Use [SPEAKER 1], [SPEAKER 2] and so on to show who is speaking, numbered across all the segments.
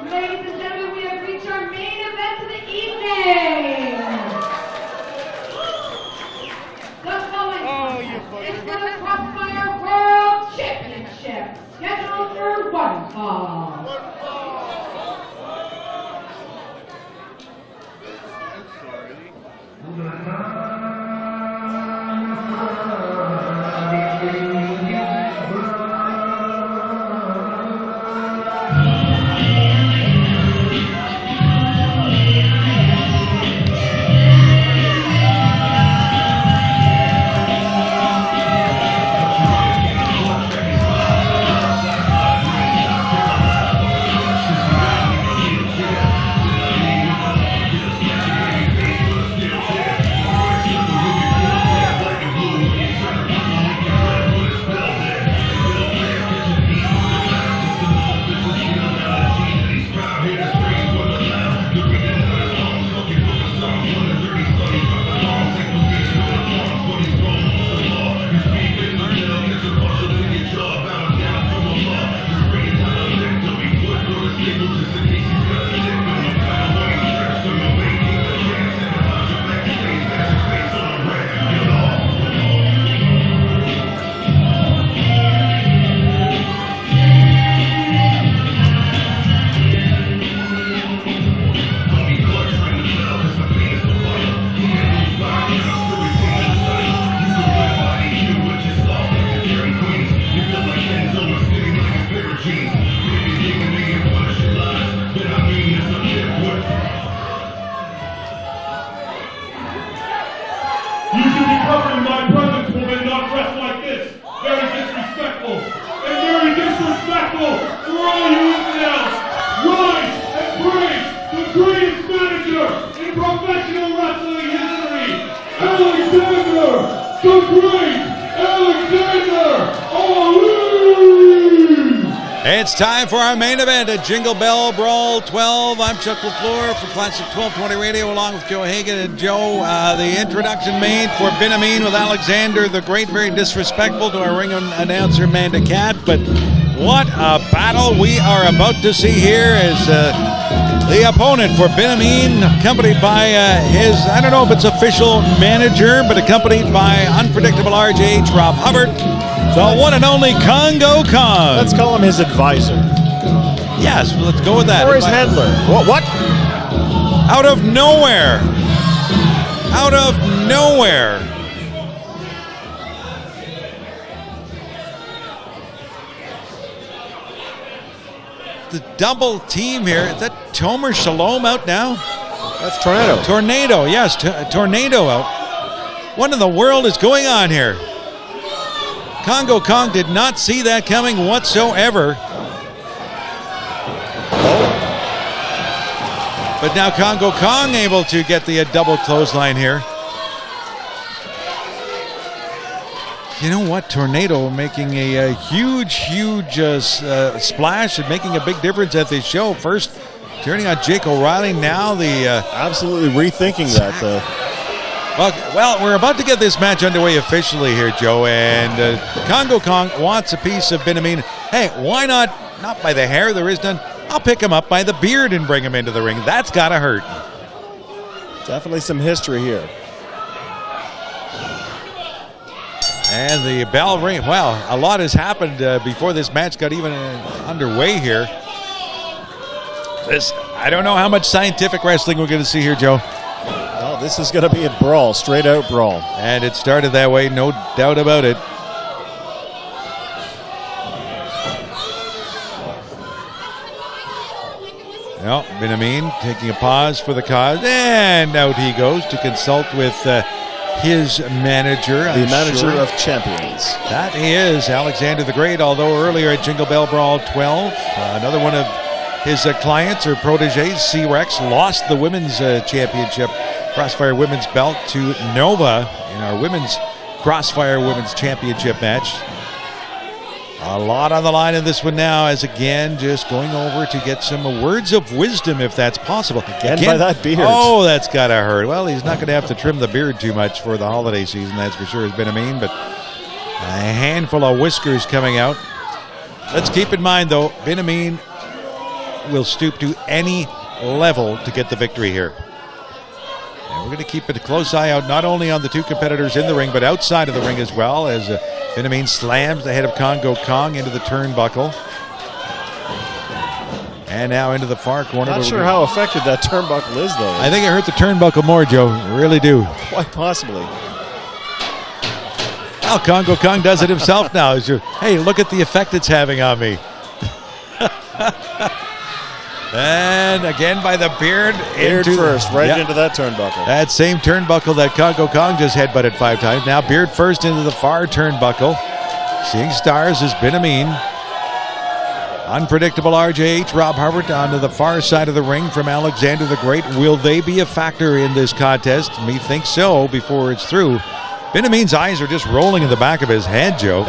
[SPEAKER 1] Ladies and gentlemen, we have reached our main event of the evening. The following is for the Crossfire World Championship, scheduled for one fall.
[SPEAKER 2] You should be covering my presence, woman, not dressed like this. Very disrespectful. And very disrespectful for all you infidels. Rise and praise the greatest manager in professional wrestling history, Alexander, the Great Alexander Ali!
[SPEAKER 3] It's time for our main event at Jingle Bell Brawl 12. I'm Chuck LaFleur for Classic 1220 Radio, along with Joe Hagan and Joe. The introduction made for Ben Amin with Alexander the Great, very disrespectful to our ring announcer Amanda Cat. But what a battle we are about to see here as the opponent for Ben Amin, accompanied by his, I don't know if it's official manager, but accompanied by unpredictable RJH Rob Hubbard. The one and only Kongo Kong.
[SPEAKER 4] Let's call him his advisor.
[SPEAKER 3] Yes, let's go with that.
[SPEAKER 4] Or his handler. What?
[SPEAKER 3] Out of nowhere. Out of nowhere. The double team here. Is that Tomer Shalom out now?
[SPEAKER 4] That's Tornado.
[SPEAKER 3] Tornado, yes. Tornado out. What in the world is going on here? Kongo Kong did not see that coming whatsoever. But now Kongo Kong able to get the double clothesline here. You know what? Tornado making a huge splash and making a big difference at this show. First turning on Jake O'Reilly, now the...
[SPEAKER 4] Absolutely rethinking that, though.
[SPEAKER 3] Well, we're about to get this match underway officially here, Joe, and Kongo Kong wants a piece of Ben Amin. Hey, why not by the hair, there is none. I'll pick him up by the beard and bring him into the ring. That's got to hurt.
[SPEAKER 4] Definitely some history here.
[SPEAKER 3] And the bell ring. Well, a lot has happened before this match got even underway here. I don't know how much scientific wrestling we're going to see here, Joe.
[SPEAKER 4] Well, this is going to be a brawl, straight out brawl.
[SPEAKER 3] And it started that way, no doubt about it. Well, Ben Amin taking a pause for the cause, and out he goes to consult with his manager.
[SPEAKER 4] The manager of champions.
[SPEAKER 3] That is Alexander the Great, although earlier at Jingle Bell Brawl 12, another one of his clients or proteges, C-Rex, lost the women's championship, Crossfire women's belt to Nova in our women's Crossfire women's championship match. A lot on the line in this one now, as again, just going over to get some words of wisdom, if that's possible.
[SPEAKER 4] Again by that beard.
[SPEAKER 3] Oh, that's got to hurt. Well, he's not going to have to trim the beard too much for the holiday season, that's for sure, has been Amin, but a handful of whiskers coming out. Let's keep in mind, though, Ben Amin will stoop to any level to get the victory here. And we're going to keep a close eye out not only on the two competitors in the ring, but outside of the ring as well, as Benjamin slams the head of Kongo Kong into the turnbuckle. And now into the far corner.
[SPEAKER 4] Not sure how effective that turnbuckle is, though.
[SPEAKER 3] I think it hurt the turnbuckle more, Joe. I really do.
[SPEAKER 4] Quite possibly.
[SPEAKER 3] Well, Kongo Kong does it himself now. Hey, look at the effect it's having on me. And again by the beard.
[SPEAKER 4] Beard first, right into that turnbuckle.
[SPEAKER 3] That same turnbuckle that Kongo Kong just headbutted 5 times. Now beard first into the far turnbuckle. Seeing stars has been a mean. Unpredictable RJH, Rob Hubbard onto the far side of the ring from Alexander the Great. Will they be a factor in this contest? Me think so before it's through. Benamin's eyes are just rolling in the back of his head, Joe.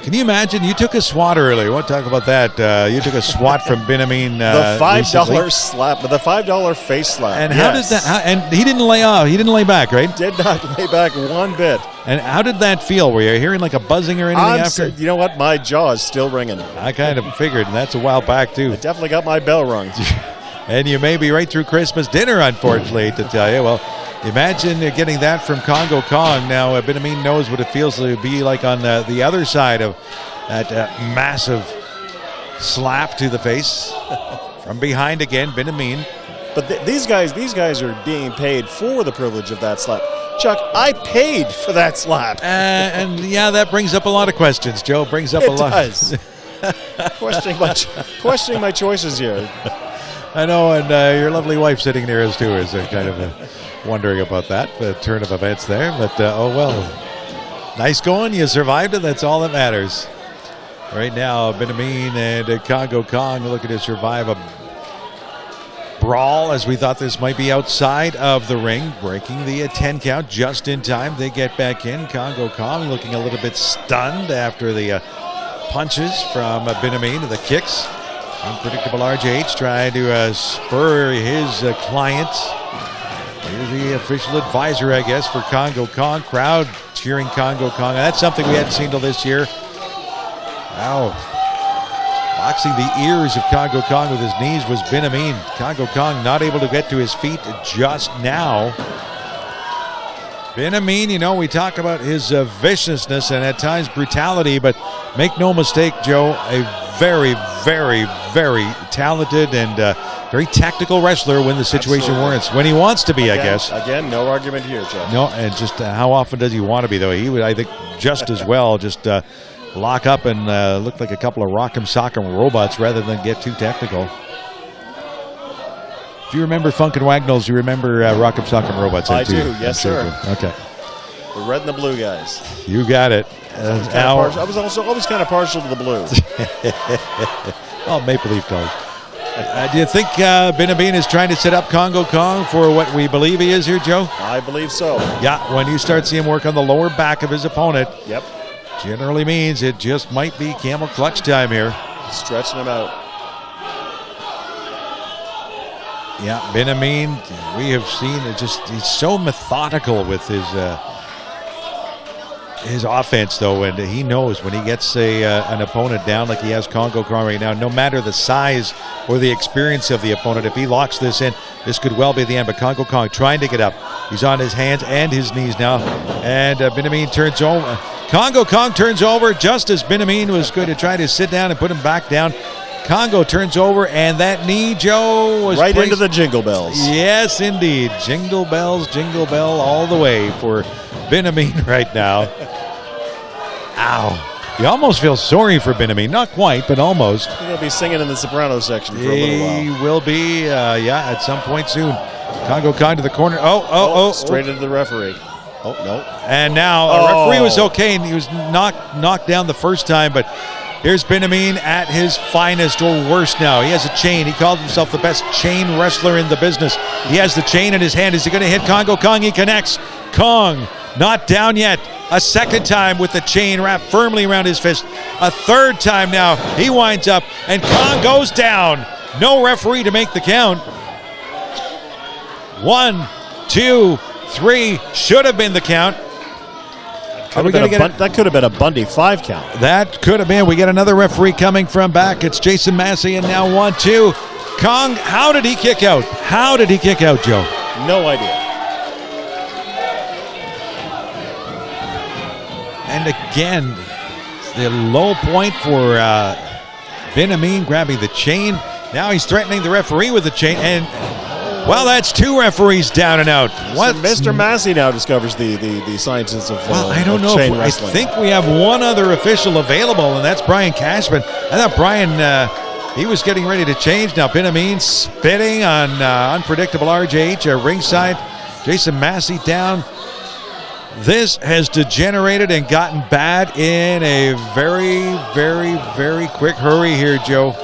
[SPEAKER 3] Can you imagine? You took a swat earlier. We won't talk about that. You took a swat from Benamin.
[SPEAKER 4] The $5 slap, the $5 face slap.
[SPEAKER 3] And how did that? And he didn't lay off. He didn't lay back, right?
[SPEAKER 4] Did not lay back one bit.
[SPEAKER 3] And how did that feel? Were you hearing like a buzzing or anything after?
[SPEAKER 4] You know what? My jaw is still ringing.
[SPEAKER 3] I kind of figured, and that's a while back too.
[SPEAKER 4] I definitely got my bell rung.
[SPEAKER 3] And you may be right through Christmas dinner, unfortunately, to tell you. Well, imagine getting that from Kongo Kong. Now, Benamin knows what it feels to be like on the other side of that massive slap to the face. From behind again, Benamin.
[SPEAKER 4] But these guys are being paid for the privilege of that slap. Chuck, I paid for that slap.
[SPEAKER 3] And yeah, that brings up a lot of questions, Joe. Brings up a lot.
[SPEAKER 4] It does. questioning my choices here.
[SPEAKER 3] I know, and your lovely wife sitting near us too is kind of wondering about that, the turn of events there. But oh well, nice going. You survived it. That's all that matters. Right now, Benamin and Kongo Kong looking to survive a brawl, as we thought this might be outside of the ring, breaking the 10 count just in time. They get back in. Kongo Kong looking a little bit stunned after the punches from Benamin, the kicks. Unpredictable RJH trying to spur his client. Here's the official advisor, I guess, for Kongo Kong. Crowd cheering Kongo Kong. And that's something we hadn't seen till this year. Wow. Boxing the ears of Kongo Kong with his knees was Benamin. Kongo Kong not able to get to his feet just now. Benamin, you know, we talk about his viciousness and at times brutality, but make no mistake, Joe, a very, very, very talented and very tactical wrestler when the situation warrants. When he wants to be, I guess.
[SPEAKER 4] Again, no argument here, Joe.
[SPEAKER 3] No, and just how often does he want to be, though? He would, I think, just as well just lock up and look like a couple of rock'em sock'em robots rather than get too technical. If you remember Funk and Wagnalls, you remember rock'em sock'em robots.
[SPEAKER 4] I do, yes, sir.
[SPEAKER 3] Okay.
[SPEAKER 4] The red and the blue guys.
[SPEAKER 3] You got it.
[SPEAKER 4] I was also always kind of partial to the blue.
[SPEAKER 3] Oh, Maple Leaf colors. Do you think Benamin is trying to set up Kongo Kong for what we believe he is here, Joe?
[SPEAKER 4] I believe so.
[SPEAKER 3] Yeah, when you start seeing him work on the lower back of his opponent,
[SPEAKER 4] yep,
[SPEAKER 3] generally means it just might be camel clutch time here.
[SPEAKER 4] Stretching him out.
[SPEAKER 3] Yeah, Benamin, we have seen it just, he's so methodical with his offense, though, and he knows when he gets an opponent down like he has Kongo Kong right now, no matter the size or the experience of the opponent, if he locks this in, this could well be the end. But Kongo Kong trying to get up. He's on his hands and his knees now, and Benamin turns over. Kongo Kong turns over just as Benamin was going to try to sit down and put him back down. Kongo turns over, and that knee, Joe, was
[SPEAKER 4] right into the jingle bells.
[SPEAKER 3] Yes, indeed. Jingle bells, jingle bell all the way for Benamin right now. Ow. You almost feel sorry for Benamin. Not quite, but almost.
[SPEAKER 4] He's going to be singing in the soprano section for a little while.
[SPEAKER 3] He will be, at some point soon. Kongo Kong to the corner.
[SPEAKER 4] Straight into the referee. Oh, no.
[SPEAKER 3] And now, a referee was okay, and he was knocked down the first time, but here's Benamin at his finest or worst now. He has a chain. He called himself the best chain wrestler in the business. He has the chain in his hand. Is he going to hit Kongo Kong? He connects. Kong not down yet. A second time with the chain wrapped firmly around his fist. A third time now. He winds up, and Kong goes down. No referee to make the count. 1, 2, 3. Should have been the count.
[SPEAKER 4] That could have been a Bundy 5 count.
[SPEAKER 3] That could have been. We get another referee coming from back. It's Jason Massey, and now 1-2. Kong, how did he kick out? How did he kick out, Joe?
[SPEAKER 4] No idea.
[SPEAKER 3] And again, the low point for Ben Amin grabbing the chain. Now he's threatening the referee with the chain, and well, that's 2 referees down and out. What?
[SPEAKER 4] So Mr. Massey now discovers the sciences of
[SPEAKER 3] I don't know.
[SPEAKER 4] chain
[SPEAKER 3] I
[SPEAKER 4] wrestling.
[SPEAKER 3] think we have one other official available, and that's Brian Cashman. I thought Brian, he was getting ready to change. Now Ben Amin spitting on unpredictable RJH at ringside. Jason Massey down. This has degenerated and gotten bad in a very, very, very quick hurry here, Joe.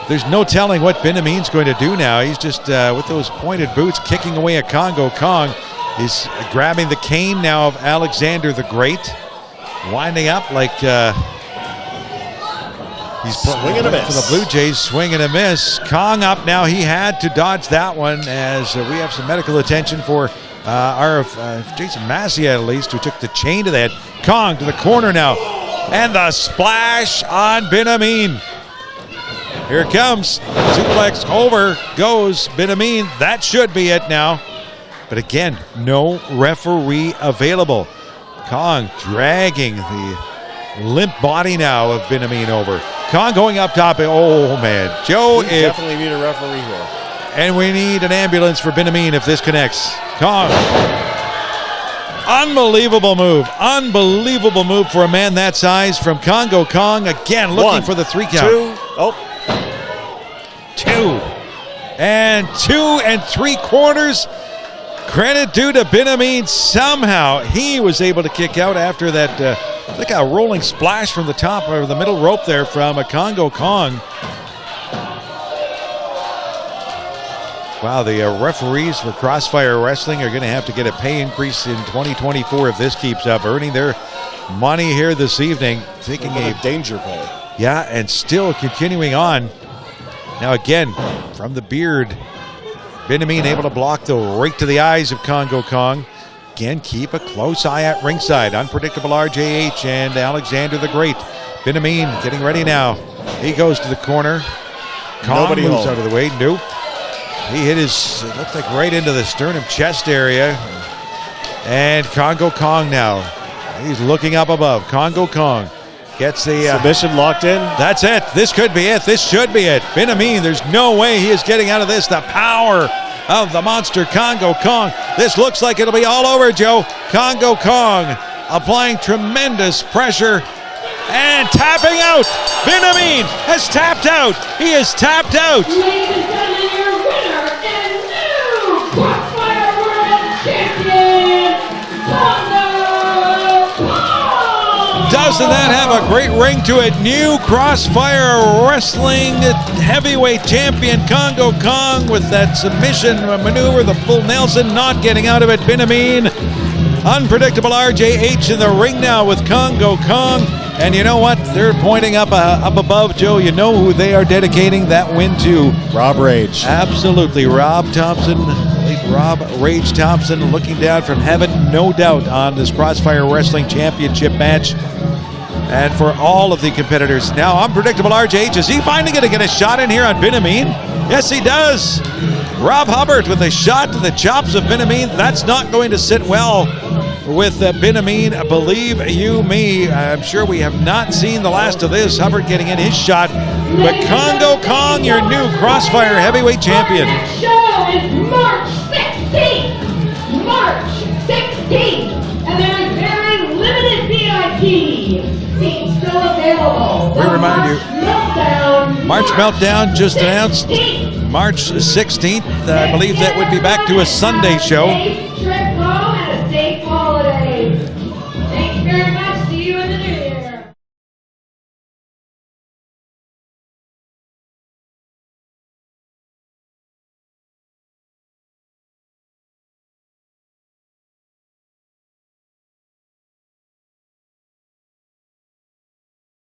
[SPEAKER 3] There's no telling what Ben Amin's going to do now. He's just, with those pointed boots, kicking away at Kongo Kong. He's grabbing the cane now of Alexander the Great. Winding up like he's
[SPEAKER 4] swinging a miss.
[SPEAKER 3] For the Blue Jays, swing and a miss. Kong up now. He had to dodge that one as we have some medical attention for our Jason Massey, at least, who took the chain to the head. Kong to the corner now. And the splash on Ben Amin. Here it comes. Suplex over goes Ben Amin. That should be it now. But again, no referee available. Kong dragging the limp body now of Ben Amin over. Kong going up top. Oh, man. Joe,
[SPEAKER 4] we definitely need a referee here.
[SPEAKER 3] And we need an ambulance for Ben Amin if this connects. Kong. Unbelievable move. Unbelievable move for a man that size from Kongo Kong. Again, looking for the 3 count. 2 and 2 3/4. Credit due to Ben Amin. Somehow he was able to kick out after that, like a rolling splash from the top or the middle rope there from a Kongo Kong. Wow, the referees for Crossfire Wrestling are going to have to get a pay increase in 2024 if this keeps up, earning their money here this evening. Taking a
[SPEAKER 4] danger pay.
[SPEAKER 3] Yeah, and still continuing on. Now again, from the beard, Ben Amin able to block right to the eyes of Kongo Kong. Again, keep a close eye at ringside. Unpredictable RJH and Alexander the Great. Ben Amin getting ready now. He goes to the corner. Kong
[SPEAKER 4] Nobody
[SPEAKER 3] moves
[SPEAKER 4] home.
[SPEAKER 3] out of the way. Nope. He hit his, it looks like right into the sternum chest area. And Kongo Kong now. He's looking up above. Kongo Kong gets the
[SPEAKER 4] submission locked in.
[SPEAKER 3] That's it. This could be it. This should be it. Ben Amin, there's no way he is getting out of this. The power of the monster Kongo Kong. This looks like it'll be all over, Joe. Kongo Kong applying tremendous pressure and tapping out. Ben Amin has tapped out. He is tapped out.
[SPEAKER 1] Ladies and gentlemen, your winner and new Crossfire World Champion, Kongo Kong!
[SPEAKER 3] Doesn't that have a great ring to it? New Crossfire Wrestling heavyweight champion Kongo Kong with that submission maneuver, the full Nelson, not getting out of it. Ben Amin, unpredictable RJH in the ring now with Kongo Kong. And you know what? They're pointing up above, Joe. You know who they are dedicating that win to?
[SPEAKER 4] Rob Rage.
[SPEAKER 3] Absolutely. Rob Thompson, late Rob Rage Thompson, looking down from heaven, no doubt, on this Crossfire Wrestling Championship match. And for all of the competitors. Now, unpredictable RJH, is he finally going to get a shot in here on Ben Amin? Yes, he does. Rob Hubbard with a shot to the chops of Ben Amin. That's not going to sit well with Ben Amin, believe you me. I'm sure we have not seen the last of this. Hubbard getting in his shot. But Kongo Kong, your new Crossfire heavyweight champion.
[SPEAKER 1] Our next show is March 16th. March 16th. And there is very limited VIP. Seats still available.
[SPEAKER 3] We remind you,
[SPEAKER 1] Meltdown.
[SPEAKER 3] March Meltdown just announced March 16th. I believe that would be back to a Sunday show.